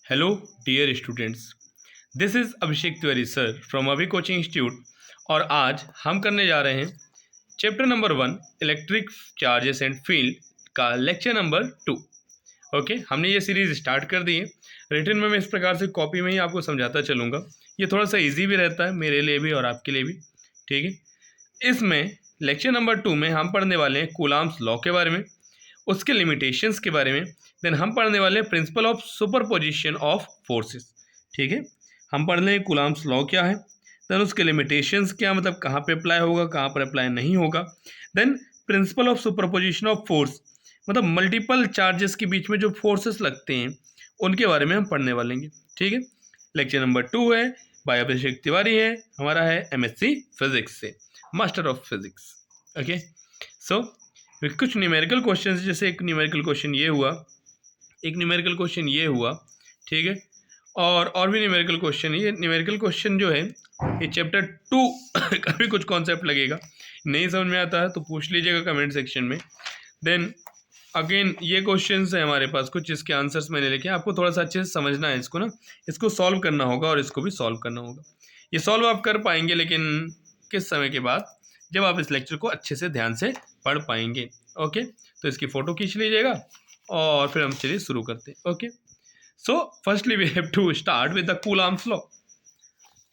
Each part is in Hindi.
Hello, dear students. This is Abhishek Tiwari sir from अभी कोचिंग इंस्टीट्यूट और आज हम करने जा रहे हैं chapter number 1 electric charges and field का लेक्चर नंबर 2। ओके, हमने ये सीरीज स्टार्ट कर दी है। रिटन में मैं इस प्रकार से कॉपी में ही आपको समझाता चलूँगा। ये थोड़ा सा इजी भी रहता है मेरे लिए भी और आपके लिए भी। ठीक है, इसमें लेक्चर नंबर 2 में हम पढ़ने वाले हैं कूलाम्स लॉ के बारे में, उसके लिमिटेशंस के बारे में। देन हम पढ़ने वाले हैं principal of superposition of forces. ठीक है, हम पढ़ लें कूलाम्स लॉ क्या है, देन उसके लिमिटेशंस क्या, मतलब कहाँ पे अप्लाई होगा, कहाँ पर अप्लाई नहीं होगा। Then principle of superposition of force, मतलब मल्टीपल चार्जेस के बीच में जो फोर्सेस लगते हैं उनके बारे में हम पढ़ने वालेंगे। ठीक है, लेक्चर नंबर 2 है, बाय अभिषेक तिवारी है, हमारा है एमएससी फिजिक्स से, मास्टर ऑफ फिजिक्स। ओके, सो कुछ न्यूमेरिकल क्वेश्चन, जैसे एक न्यूमेरिकल क्वेश्चन ये हुआ, एक न्यूमेरिकल क्वेश्चन ये हुआ। ठीक है, और भी न्यूमेरिकल क्वेश्चन। ये न्यूमेरिकल क्वेश्चन जो है ये चैप्टर 2 का भी कुछ कॉन्सेप्ट लगेगा, नहीं समझ में आता है तो पूछ लीजिएगा कमेंट सेक्शन में। देन अगेन ये क्वेश्चंस है हमारे पास कुछ, इसके आंसर्स मैंने लिखे, आपको थोड़ा सा अच्छे से समझना है इसको ना, इसको सॉल्व करना होगा और इसको भी सॉल्व करना होगा। ये सॉल्व आप कर पाएंगे लेकिन किस समय के बाद, जब आप इस लेक्चर को अच्छे से ध्यान से पढ़ पाएंगे। ओके, तो इसकी फ़ोटो खींच लीजिएगा और फिर हम चलिए शुरू करते हैं। Okay, so firstly we have to start with the Coulomb's law.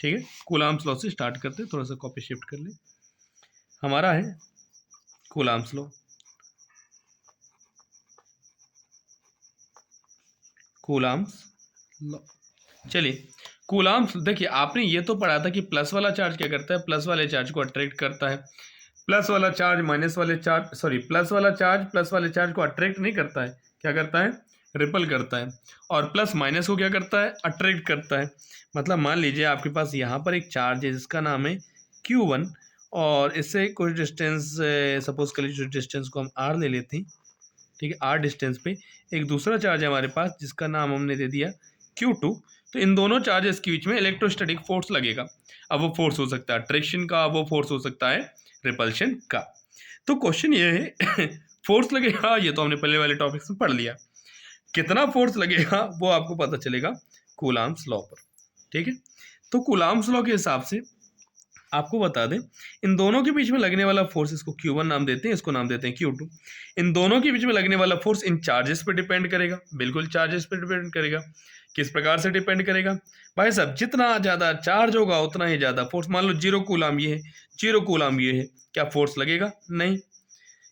ठीक है, कूलाम्स लॉ से स्टार्ट करते हैं। थोड़ा सा कॉपी शिफ्ट कर ले, हमारा है कूलाम्स लॉ। कूलाम्स लॉ, चलिए कूलाम्स, देखिए आपने ये तो पढ़ा था कि प्लस वाला चार्ज क्या करता है, प्लस वाले चार्ज को अट्रैक्ट करता है। प्लस वाला चार्ज माइनस वाले चार्ज, सॉरी प्लस वाला चार्ज प्लस वाले चार्ज को अट्रैक्ट नहीं करता है, क्या करता है, रिपल करता है। और प्लस माइनस को क्या करता है, अट्रैक्ट करता है। मतलब मान लीजिए आपके पास यहाँ पर एक चार्ज है जिसका नाम है Q1 और इससे कुछ डिस्टेंस, सपोज कर लीजिए डिस्टेंस को हम R ले लेते हैं। ठीक है, R डिस्टेंस पे एक दूसरा चार्ज है हमारे पास जिसका नाम हमने दे दिया Q2। तो इन दोनों चार्जेस के बीच में इलेक्ट्रोस्टैटिक फोर्स लगेगा। अब वो फोर्स हो सकता है अट्रैक्शन का, वो फोर्स हो सकता है रिपल्शन का। तो क्वेश्चन ये है फोर्स लगेगा, ये तो हमने पहले वाले टॉपिक में पढ़ लिया। कितना फोर्स लगेगा वो आपको पता चलेगा कूलाम्स लॉ पर। ठीक है, तो कूलाम्स लॉ के हिसाब से आपको बता दें, इन दोनों के बीच में लगने वाला फोर्स, इसको Q1 नाम देते हैं, इसको नाम देते हैं Q2। इन दोनों के बीच में लगने वाला फोर्स इन चार्जेस पर डिपेंड करेगा, बिल्कुल चार्जेस पर डिपेंड करेगा। किस प्रकार से डिपेंड करेगा भाई साहब, जितना ज़्यादा चार्ज होगा उतना ही ज़्यादा फोर्स। मान लो 0 कूलाम ये है, 0 कूलाम ये है, क्या फोर्स लगेगा? नहीं।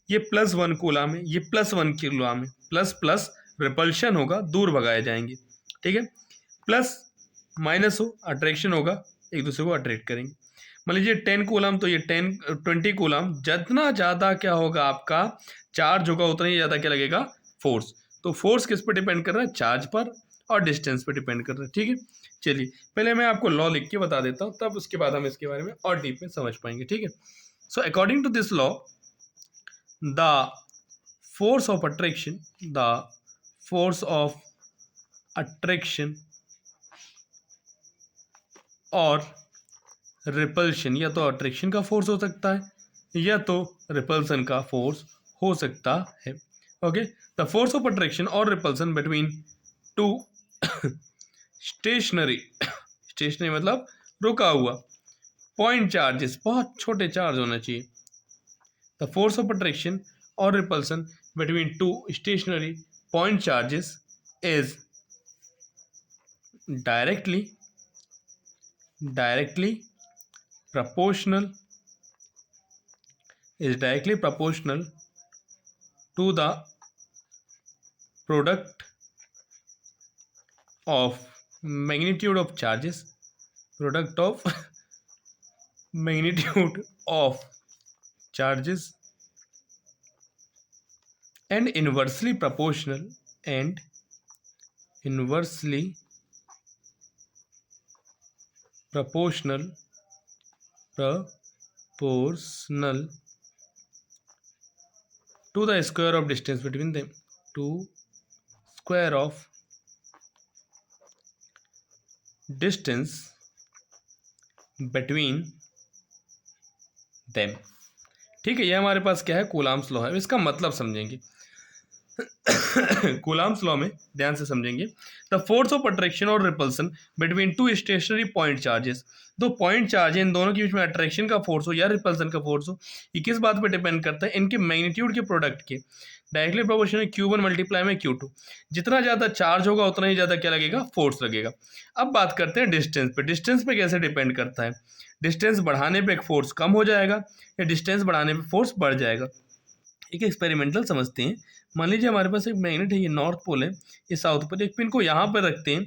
ये +1 कूलाम है, ये +1 कूलाम है, प्लस प्लस रिपल्शन होगा, दूर भगाए जाएंगे। ठीक है, प्लस माइनस हो, अट्रैक्शन होगा, एक दूसरे को अट्रैक्ट करेंगे। मान लीजिए 10 कूलाम, तो ये 20 कूलाम, जितना ज़्यादा क्या होगा आपका चार्ज होगा उतना ही ज़्यादा क्या लगेगा, फोर्स। तो फोर्स किस पर डिपेंड कर रहा है, चार्ज पर और डिस्टेंस पर डिपेंड कर रहा है। ठीक है, चलिए पहले मैं आपको लॉ लिख के बता देता हूँ, तब उसके बाद हम इसके बारे में और डीप में समझ पाएंगे। ठीक है, so according to this law, the force of attraction, the force of attraction और रिपल्शन, या तो अट्रैक्शन का फोर्स हो सकता है या तो रिपल्सन का फोर्स हो सकता है। Okay, the force of attraction और repulsion between two stationary, stationary मतलब रुका हुआ, पॉइंट चार्जेस, बहुत छोटे चार्ज होना चाहिए। द फोर्स ऑफ अट्रैक्शन और repulsion between two stationary point charges is directly proportional to the product of magnitude of charges, and inversely proportional to the square of distance between them, to square of distance between them। ठीक है, ये हमारे पास क्या है, कूलाम्स लॉ है। इसका मतलब समझेंगे, कूलाम्स लॉ में ध्यान से समझेंगे, द फोर्स ऑफ अट्रैक्शन और repulsion between two stationary point charges, दो पॉइंट चार्ज है इन दोनों के बीच में अट्रैक्शन का फोर्स हो या रिपल्सन का फोर्स हो, ये किस बात पे डिपेंड करता है, इनके मैग्नीट्यूड के प्रोडक्ट के डायरेक्टली प्रोपोर्शनल Q1 मल्टीप्लाई में Q2, जितना ज़्यादा चार्ज होगा उतना ही ज़्यादा क्या लगेगा, फोर्स लगेगा। अब बात करते हैं डिस्टेंस पे, डिस्टेंस पे कैसे डिपेंड करता है, डिस्टेंस बढ़ाने पे फोर्स कम हो जाएगा या डिस्टेंस बढ़ाने पे फोर्स बढ़ जाएगा। एक एक्सपेरिमेंटल समझते हैं, मान लीजिए हमारे पास एक मैग्नेट है, ये नॉर्थ पोल है, ये साउथ पोल, एक पिन को यहाँ पर रखते हैं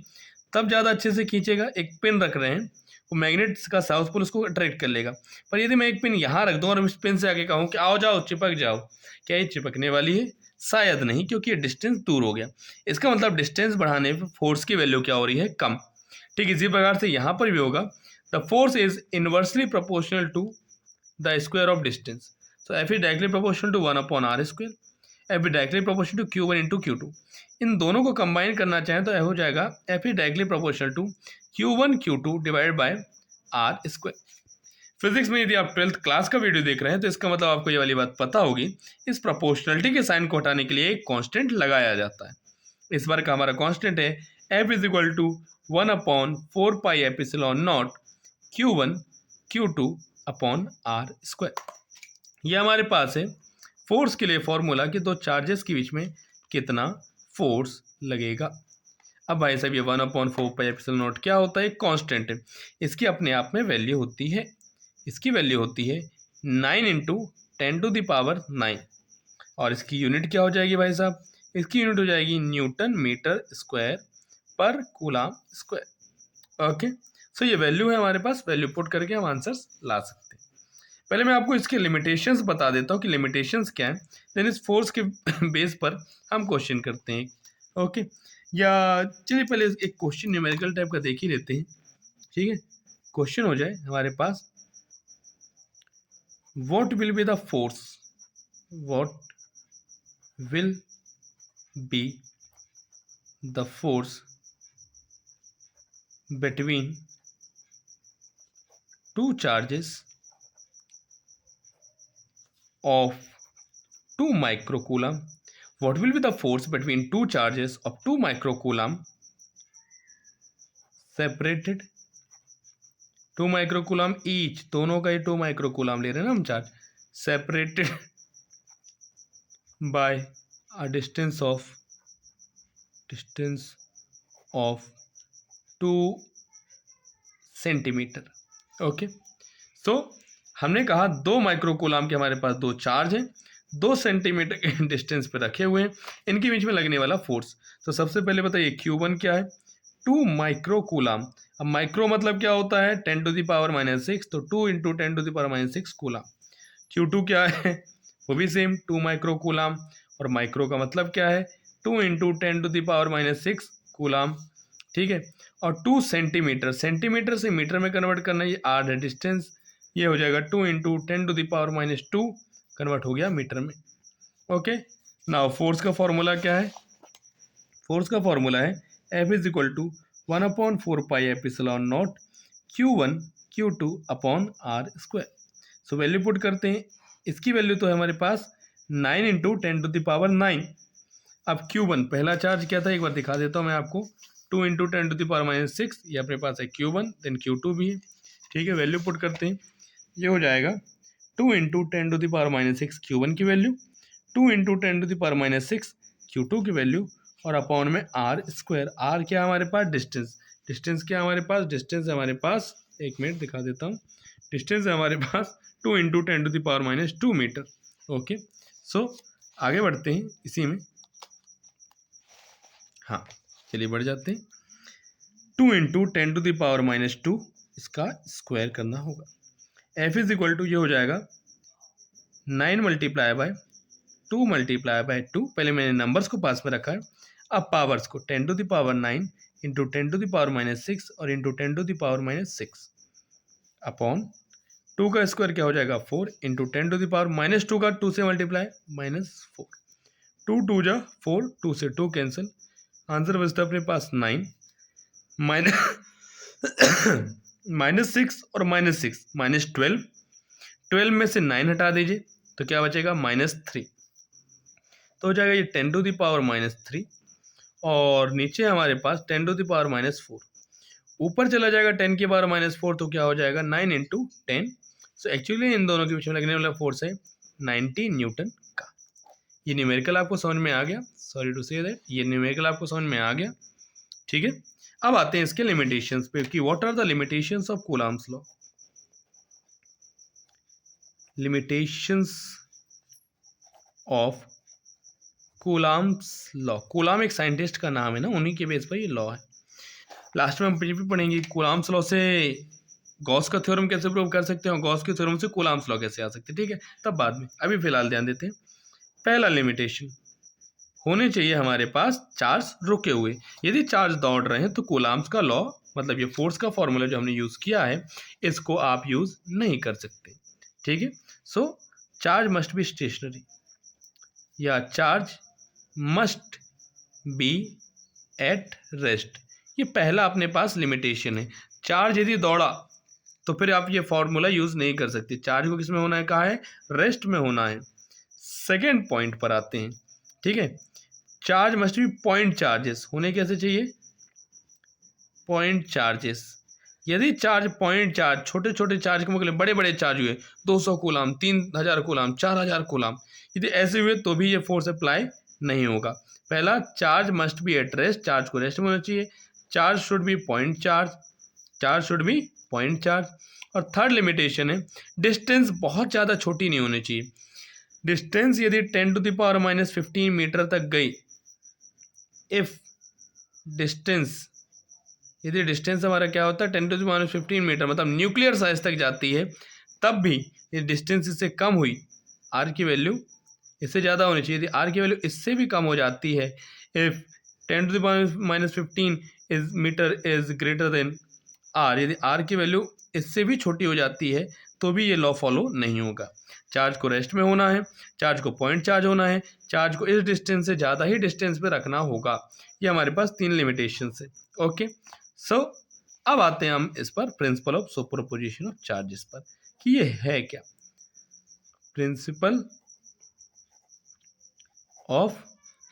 तब ज़्यादा अच्छे से खींचेगा, एक पिन रख रहे हैं वो मैग्नेट का साउथ पोल उसको अट्रैक्ट कर लेगा। पर यदि मैं एक पिन यहाँ रख दूँ और इस पिन से आगे कहूँ कि आओ जाओ चिपक जाओ, क्या ये चिपकने वाली है? शायद नहीं, क्योंकि ये डिस्टेंस दूर हो गया। इसका मतलब डिस्टेंस बढ़ाने पर फोर्स की वैल्यू क्या हो रही है, कम। ठीक इसी प्रकार से यहाँ पर भी होगा, the force is inversely proportional to the square of distance, so F is directly proportional to 1 upon R square, F is directly proportional to Q1 into Q2। इन दोनों को कंबाइन करना चाहें तो हो जाएगा F is directly proportional to Q1 Q2 divided by R square. Physics में यदि आप 12th क्लास का वीडियो देख रहे हैं तो इसका मतलब आपको ये वाली बात पता होगी, इस प्रोपोर्शनलिटी के साइन को हटाने के लिए एक कांस्टेंट लगाया जाता है। इस बार का हमारा कांस्टेंट है F is equal to 1 upon 4 pi epsilon naught Q1 Q2 upon R square. ये हमारे पास है फोर्स के लिए फॉर्मूला कि दो चार्जेस के बीच में कितना फोर्स लगेगा। अब भाई साहब ये 1/4 पाई एप्सिलॉन नॉट क्या होता है, एक कांस्टेंट है, इसकी अपने आप में वैल्यू होती है, इसकी वैल्यू होती है 9 इंटू 10⁻⁹ और इसकी यूनिट क्या हो जाएगी भाई साहब, इसकी यूनिट हो जाएगी न्यूटन मीटर स्क्वायर पर कूलम स्क्वायर। ओके, सो ये वैल्यू है हमारे पास, वैल्यू पुट करके हम आंसर्स ला सकते हैं। पहले मैं आपको इसके लिमिटेशंस बता देता हूँ कि लिमिटेशंस क्या है, देन इस फोर्स के बेस पर हम क्वेश्चन करते हैं। ओके, या चलिए पहले एक क्वेश्चन न्यूमेरिकल टाइप का देख ही लेते हैं। ठीक है, क्वेश्चन हो जाए हमारे पास, what will be the force, what will be the force between two charges of 2 microcoulomb, what will be the force between two charges of 2 microcoulomb separated 2 microcoulomb each, दोनों का ही 2 microcoulomb ले रहे हैं ना हम charge, separated by a distance of 2 centimetre. Okay, so हमने कहा 2 माइक्रोकूलम के हमारे पास दो चार्ज हैं, 2 सेंटीमीटर के डिस्टेंस पे रखे हुए हैं, इनके बीच में लगने वाला फोर्स। तो सबसे पहले बताइए Q1 क्या है, 2 माइक्रोकूलम। अब माइक्रो मतलब क्या होता है, 10⁻⁻⁶, तो 2 इंटू 10⁻⁶ कूलम। Q2 क्या है, वो भी सेम 2 माइक्रोकूलम, और माइक्रो का मतलब क्या है, 2 इंटू 10⁻⁶ कूलम। ठीक है, और 2 सेंटीमीटर, सेंटीमीटर से मीटर में कन्वर्ट करना, ये R है डिस्टेंस, ये हो जाएगा 2 इंटू 10⁻⁻2 कन्वर्ट हो गया मीटर में। ओके, नाउ फोर्स का फॉर्मूला क्या है, फोर्स का फॉर्मूला है F is equal to 1/4 pi epsilon naught Q1 Q2 upon R square. So value put करते हैं, इसकी वैल्यू तो है हमारे पास 9 इंटू 10⁻⁹। अब Q1 पहला चार्ज क्या था, एक बार दिखा देता हूँ मैं आपको, 2 इंटू 10⁻⁶, ये अपने पास है Q1, देन Q2 भी है। ठीक है, वैल्यू पुट करते हैं, ये हो जाएगा 2 इंटू 10⁻⁶ Q1 की वैल्यू, 2 इंटू 10⁻⁶ Q2 की वैल्यू, और अपॉन में R स्क्वायर। R क्या है हमारे पास, डिस्टेंस, डिस्टेंस क्या है हमारे पास, डिस्टेंस है हमारे पास, एक मिनट दिखा देता हूँ, डिस्टेंस है हमारे पास 2 इंटू 10⁻⁻2 मीटर। ओके, सो आगे बढ़ते हैं इसी में, हाँ चलिए बढ़ जाते हैं, 2 इंटू 10⁻⁻2 इसका स्क्वायर करना होगा। F इज इक्वल टू, ये हो जाएगा 9 मल्टीप्लाई बाय 2 मल्टीप्लाई बाय 2, पहले मैंने नंबर्स को पास में रखा है, अब पावर्स को 10⁻9 इंटू 10⁻6 और इंटू 10⁻6 अपॉन 2 का स्क्वायर क्या हो जाएगा 4 इंटू 10⁻2 का 2 से मल्टीप्लाई -4, 2 2 जा 4, 2 से 2 कैंसिल, आंसर बचता है अपने पास 9 -6 और -6 -12, 12 में से 9 हटा दीजिए तो क्या बचेगा -3, तो हो जाएगा ये 10⁻³ और नीचे हमारे पास 10⁻⁴। ऊपर चला जाएगा 10⁻⁴ तो क्या हो जाएगा 9 × 10। सो एक्चुअली इन दोनों के बीच में लगने वाला फोर्स है 90 न्यूटन का। ये न्यूमेरिकल आपको समझ में आ गया, सॉरी टू से दैट ये न्यूमेरिकल आपको समझ में आ गया, ठीक है। अब आते हैं इसके लिमिटेशंस पे कि what are the limitations of Coulomb's law. Limitations of Coulomb's law. Coulomb एक साइंटिस्ट का नाम है ना, उन्हीं के बेस पर ये लॉ है। लास्ट में हम भी पढ़ेंगे कूलम्ब्स लॉ से गॉस का थ्योरम कैसे प्रूव कर सकते हैं, गॉस के थ्योरम से कूलम्ब्स लॉ कैसे आ सकते हैं, ठीक है, तब बाद में। अभी फिलहाल ध्यान देते हैं। पहला लिमिटेशन, होने चाहिए हमारे पास चार्ज रुके हुए। यदि चार्ज दौड़ रहे हैं तो कूलम्ब्स का लॉ, मतलब ये फोर्स का फॉर्मूला जो हमने यूज़ किया है, इसको आप यूज़ नहीं कर सकते, ठीक है। सो चार्ज मस्ट बी स्टेशनरी या charge must be at rest, ये पहला अपने पास लिमिटेशन है। चार्ज यदि दौड़ा तो फिर आप ये फॉर्मूला यूज़ नहीं कर सकते। चार्ज को किस में होना है, कहा है, रेस्ट में होना है। सेकेंड पॉइंट पर आते हैं, ठीक है। Charge must be point charges, होने कैसे चाहिए, पॉइंट चार्जेस। यदि चार्ज पॉइंट चार्ज, छोटे छोटे चार्ज के मुकाबले बड़े बड़े चार्ज हुए, 200 कूलम, 3000 कूलम, 4000 कूलम, यदि ऐसे हुए तो भी ये फोर्स अप्लाई नहीं होगा। पहला, charge must be at rest, charge को रेस्ट में होना चाहिए। Charge should be point charge, charge should be point charge. और थर्ड लिमिटेशन है, डिस्टेंस बहुत ज़्यादा छोटी नहीं होनी चाहिए। डिस्टेंस यदि 10⁻⁻15 मीटर तक गई, इफ डिस्टेंस, यदि डिस्टेंस हमारा क्या होता है 10⁻15 मीटर, मतलब न्यूक्लियर साइज तक जाती है, तब भी ये डिस्टेंस इससे कम हुई, आर की वैल्यू इससे ज़्यादा होनी चाहिए। यदि आर की वैल्यू इससे भी कम हो जाती है, if 10⁻⁻15 is metre is greater than R, यदि आर की वैल्यू इससे भी छोटी हो जाती है तो भी ये लॉ फॉलो नहीं होगा। चार्ज को रेस्ट में होना है, चार्ज को पॉइंट चार्ज होना है, चार्ज को इस डिस्टेंस से ज़्यादा ही डिस्टेंस पे रखना होगा। ये हमारे पास 3 लिमिटेशन है, ओके। सो अब आते हैं हम इस पर, principal of superposition of charges पर, कि ये है क्या। प्रिंसिपल ऑफ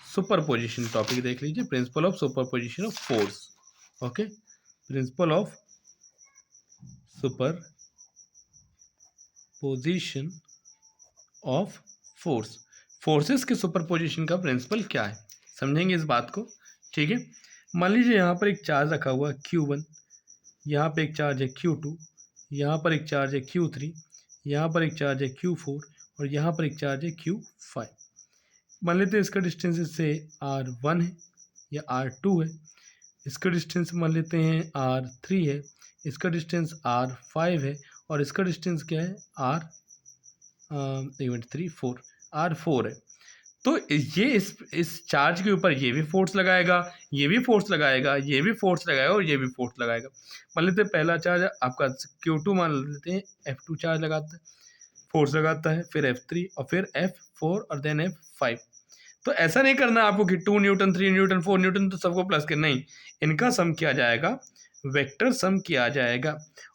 सुपरपोजिशन टॉपिक देख लीजिए, principal of superposition of force, okay. Principal of superposition of force, forces के सुपरपोजिशन का प्रिंसिपल क्या है, समझेंगे इस बात को, ठीक है। मान लीजिए यहाँ पर एक चार्ज रखा हुआ है Q1, यहाँ पे एक चार्ज है Q2, यहाँ पर एक चार्ज है Q3, यहाँ पर एक चार्ज है Q4 और यहाँ पर एक चार्ज है Q5। मान लेते हैं इसका डिस्टेंस इससे R1 है या R2 है, इसका डिस्टेंस मान लेते हैं R3 है, इसका डिस्टेंस R5 है और इसका डिस्टेंस क्या है R4 है। तो ये इस चार्ज के ऊपर ये भी फोर्स लगाएगा, ये भी फोर्स लगाएगा, ये भी फोर्स लगाएगा और ये भी फोर्स लगाएगा। मान लेते हैं पहला चार्ज आपका Q2, मान लेते हैं F2 चार्ज लगाता है, फोर्स लगाता है, फिर F3 और फिर F4 और देन F5। तो ऐसा नहीं करना आपको कि 2 न्यूटन, 3 न्यूटन, 4 न्यूटन तो सबको प्लस करना, नहीं, इनका सम किया जाएगा, वेक्टर सम किया जाएगा।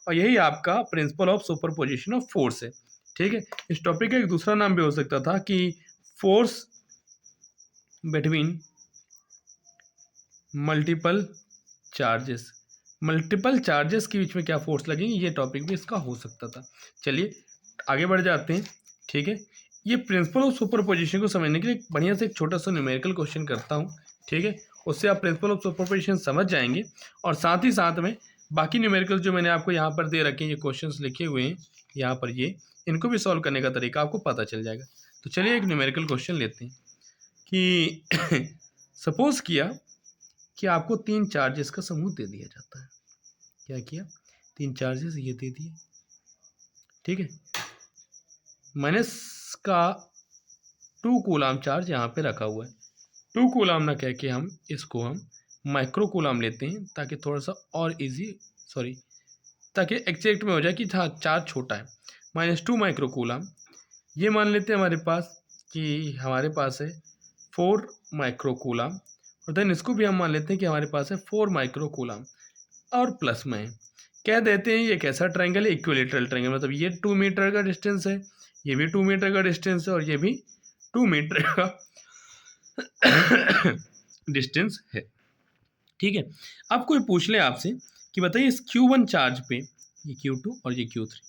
और यही आपका principal of superposition of force है, ठीक है। इस टॉपिक का एक दूसरा नाम भी हो सकता था कि force between multiple charges, multiple charges के बीच में क्या फोर्स लगेंगे, ये टॉपिक भी इसका हो सकता था। चलिए आगे बढ़ जाते हैं, ठीक है। ये प्रिंसिपल ऑफ सुपरपोजिशन को समझने के लिए बढ़िया से एक छोटा सा न्यूमेरिकल क्वेश्चन करता हूँ, ठीक है। उससे आप प्रिंसिपल ऑफ सुपरपोजिशन समझ जाएंगे और साथ ही साथ में बाकी न्यूमेरिकल जो मैंने आपको यहाँ पर दे रखे हैं, ये क्वेश्चंस लिखे हुए हैं यहाँ पर, ये इनको भी सॉल्व करने का तरीका आपको पता चल जाएगा। तो चलिए एक न्यूमेरिकल क्वेश्चन लेते हैं कि सपोज किया कि आपको 3 चार्जेस का समूह दे दिया जाता है। क्या किया, 3 चार्जेस ये दे दिए, ठीक है। माइनस का 2 कूलम चार्ज यहाँ पे रखा हुआ है। 2 कूलम ना कह के हम इसको माइक्रो कूलम लेते हैं ताकि थोड़ा सा और इजी, सॉरी, ताकि एग्जैक्ट में हो जाए कि हाँ चार्ज छोटा है। -2 माइक्रो कूलम, ये मान लेते हैं हमारे पास कि हमारे पास है 4 माइक्रो कूलम और देन इसको भी हम मान लेते हैं कि हमारे पास है 4 माइक्रो कूलम और प्लस में है। कह देते हैं ये कैसा ट्रायंगल है, इक्विलेटरल ट्रायंगल, मतलब ये 2 मीटर का डिस्टेंस है, ये भी 2 मीटर का डिस्टेंस है और ये भी 2 मीटर का डिस्टेंस है। ठीक है, अब कोई पूछ ले आपसे कि बताइए इस Q1 चार्ज पे, ये Q2 और ये Q3,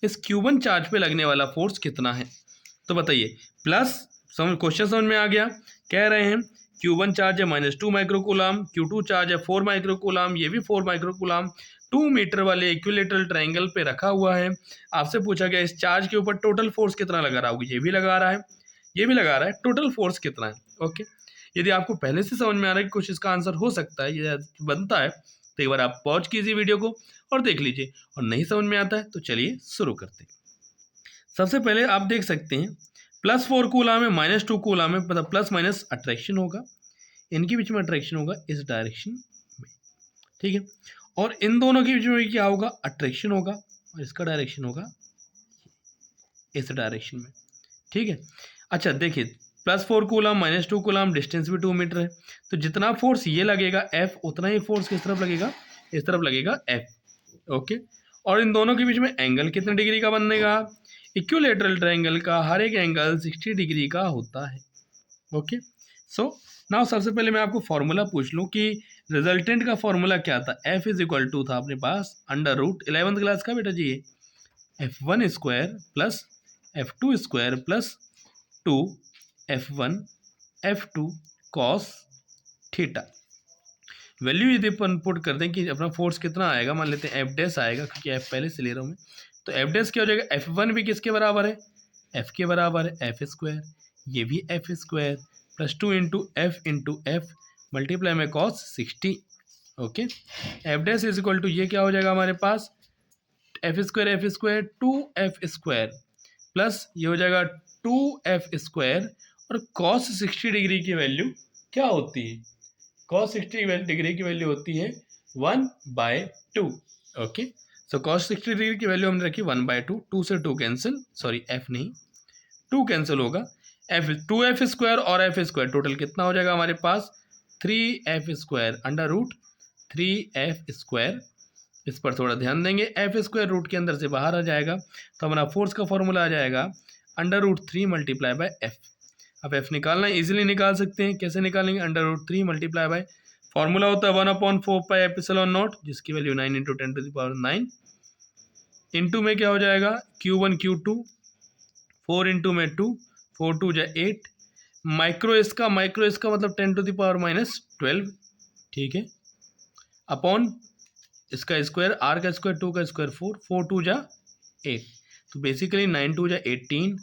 इस Q1 चार्ज पे लगने वाला फोर्स कितना है? तो बताइए प्लस, समझ क्वेश्चन समझ में आ गया। कह रहे हैं Q1 चार्ज है -2 माइक्रोकूलम, Q2 चार्ज है 4 माइक्रोकूलम, ये भी 4 माइक्रोकूलम, 2 मीटर वाले इक्विलेटरल ट्रायंगल पे रखा हुआ है। आपसे पूछा गया इस चार्ज के ऊपर टोटल फोर्स कितना लगा रहा होगा, ये भी लगा रहा है, ये भी लगा रहा है, टोटल फोर्स कितना है? ओके, यदि आपको पहले से समझ में आ रहा है कि कुछ इसका आंसर हो सकता है, ये बनता है, तो एक बार आप पॉज कीजिए वीडियो को और देख लीजिए, और नहीं समझ में आता है तो चलिए शुरू करते हैं। सबसे पहले आप देख सकते हैं +4 कूलम है, -2 कूलम है, मतलब प्लस माइनस अट्रैक्शन होगा, इनके बीच में अट्रैक्शन होगा इस डायरेक्शन में, ठीक है, और इन दोनों के बीच में क्या होगा, अट्रैक्शन होगा, और इसका डायरेक्शन होगा इस डायरेक्शन में, ठीक है। अच्छा देखिए, +4 कूलम -2 कूलम, डिस्टेंस भी 2 मीटर है, तो जितना फोर्स ये लगेगा F, उतना ही फोर्स किस तरफ लगेगा, इस तरफ लगेगा F। ओके, और इन दोनों के बीच में एंगल कितने डिग्री का बनेगा, इक्विलेटरल ट्रायंगल का हर एक एंगल 60 डिग्री का होता है। ओके, सो नाउ सबसे पहले मैं आपको फॉर्मूला पूछ लूँ कि रिजल्टेंट का फॉर्मूला क्या था। F इज इक्वल टू था अपने पास √11th क्लास का बेटा जी, F1 square plus F2 square plus 2 F1 F2 cos theta. Value यदि अपन पुट कर दें कि अपना फोर्स कितना आएगा, मान लेते हैं एफ डैश आएगा, क्योंकि एफ पहले से ले रहा हूँ मैं, तो एफ डैश क्या हो जाएगा, F1 भी किसके बराबर है, एफ के बराबर है, एफ स्क्वायर, ये भी F square plus 2 into F multiply में cos 60। Okay, F dash is equal to ये क्या हो जाएगा हमारे पास, F square 2f square plus ये हो जाएगा 2f स्क्वायर, और कॉस 60 डिग्री की वैल्यू क्या होती है, कॉस 60 डिग्री की वैल्यू होती है 1/2। ओके, सो कॉस 60 डिग्री की वैल्यू हमने रखी 1/2, 2 से 2 कैंसिल, सॉरी एफ नहीं 2 कैंसिल होगा, एफ 2f स्क्वायर और एफ स्क्वायर टोटल कितना हो जाएगा हमारे पास 3f स्क्वायर √3f स्क्वायर। इस पर थोड़ा ध्यान देंगे, एफ स्क्वायर रूट के अंदर से बाहर आ जाएगा, तो हमारा फोर्स का फॉर्मूला आ जाएगा √3 मल्टीप्लाई बाय एफ। अब एफ निकालना है, इजीली निकाल सकते हैं, कैसे निकालेंगे, √3 मल्टीप्लाई बाय फॉर्मूला होता है 1/4πε0, जिसकी वैल्यू 9 × 10⁹ इंटू में क्या हो जाएगा Q1 Q2, 4 इंटू में 2, 4 2 जा 8, माइक्रो इसका मतलब 10⁻12, ठीक है, अपॉन इसका स्क्वायर, आर का स्क्वायर 2 का स्क्वायर 4, 4 2 जा 8, तो बेसिकली 9 2 जा 18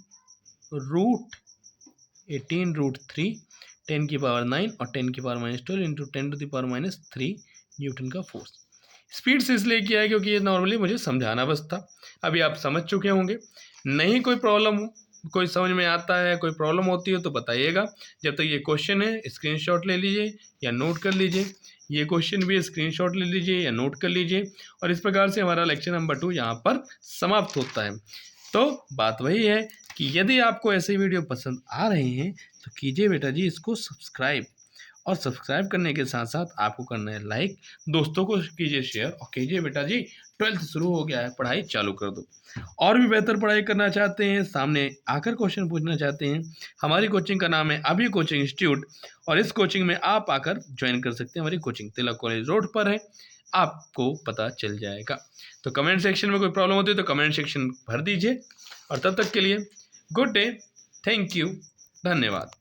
√3, 10⁻9 और 10⁻12 इंटू 10⁻³ न्यूटन का फोर्स। स्पीड से इसलिए किया है क्योंकि ये नॉर्मली मुझे समझाना बस था, अभी आप समझ चुके होंगे। नहीं कोई प्रॉब्लम हो, कोई समझ में आता है, कोई प्रॉब्लम होती है तो बताइएगा। जब तक ये क्वेश्चन है स्क्रीनशॉट ले लीजिए या नोट कर लीजिए, ये क्वेश्चन भी स्क्रीनशॉट ले लीजिए या नोट कर लीजिए, और इस प्रकार से हमारा लेक्चर नंबर 2 यहाँ पर समाप्त होता है। तो बात वही है कि यदि आपको ऐसे वीडियो पसंद आ रहे हैं तो कीजिए बेटा जी इसको सब्सक्राइब, और सब्सक्राइब करने के साथ साथ आपको करना है लाइक, दोस्तों को कीजिए शेयर, और कीजिए बेटा जी 12th शुरू हो गया है, पढ़ाई चालू कर दो। और भी बेहतर पढ़ाई करना चाहते हैं, सामने आकर क्वेश्चन पूछना चाहते हैं, हमारी कोचिंग का नाम है अभी कोचिंग इंस्टीट्यूट, और इस कोचिंग में आप आकर ज्वाइन कर सकते हैं। हमारी कोचिंग तिलक कॉलेज रोड पर है, आपको पता चल जाएगा। तो कमेंट सेक्शन में कोई प्रॉब्लम होती है तो कमेंट सेक्शन भर दीजिए, और तब तक के लिए गुड डे, थैंक यू, धन्यवाद।